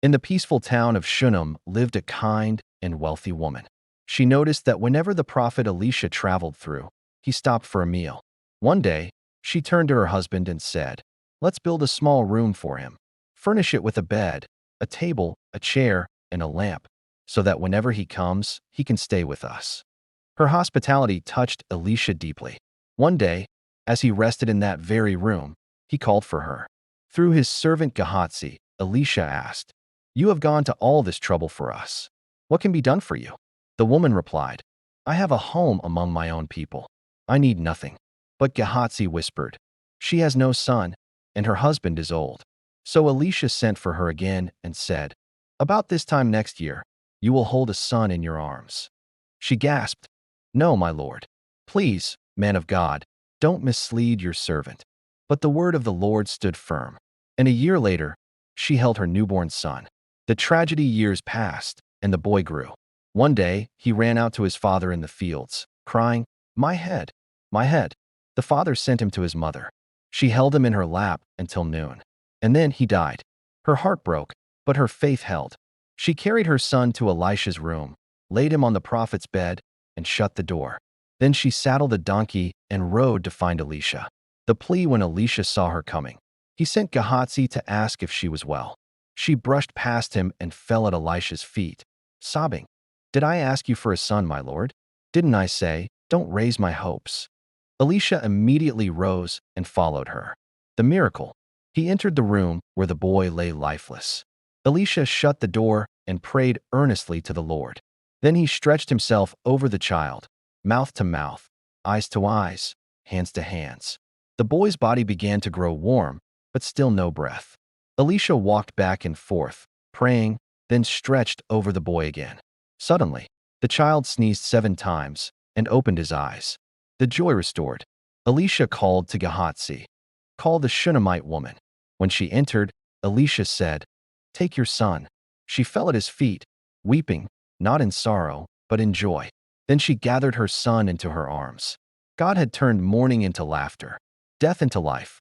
In the peaceful town of Shunem lived a kind and wealthy woman. She noticed that whenever the prophet Elisha traveled through, he stopped for a meal. One day, she turned to her husband and said, "Let's build a small room for him. Furnish it with a bed, a table, a chair, and a lamp, so that whenever he comes, he can stay with us." Her hospitality touched Elisha deeply. One day, as he rested in that very room, he called for her. Through his servant Gehazi, Elisha asked, "You have gone to all this trouble for us. What can be done for you?" The woman replied, "I have a home among my own people. I need nothing." But Gehazi whispered, "She has no son, and her husband is old." So Elisha sent for her again and said, "About this time next year, you will hold a son in your arms." She gasped, "No, my lord. Please, man of God, don't mislead your servant." But the word of the Lord stood firm, and a year later, she held her newborn son. The tragedy years passed, and the boy grew. One day, he ran out to his father in the fields, crying, "My head, my head." The father sent him to his mother. She held him in her lap until noon, and then he died. Her heart broke, but her faith held. She carried her son to Elisha's room, laid him on the prophet's bed, and shut the door. Then she saddled a donkey and rode to find Elisha. The plea when Elisha saw her coming. He sent Gehazi to ask if she was well. She brushed past him and fell at Elisha's feet, sobbing, "Did I ask you for a son, my lord? Didn't I say, 'Don't raise my hopes'?" Elisha immediately rose and followed her. The miracle. He entered the room where the boy lay lifeless. Elisha shut the door and prayed earnestly to the Lord. Then he stretched himself over the child, mouth to mouth, eyes to eyes, hands to hands. The boy's body began to grow warm, but still no breath. Elisha walked back and forth, praying, then stretched over the boy again. Suddenly, the child sneezed 7 times and opened his eyes. The joy restored. Elisha called to Gehazi, "Call the Shunammite woman." When she entered, Elisha said, "Take your son." She fell at his feet, weeping, not in sorrow, but in joy. Then she gathered her son into her arms. God had turned mourning into laughter, death into life.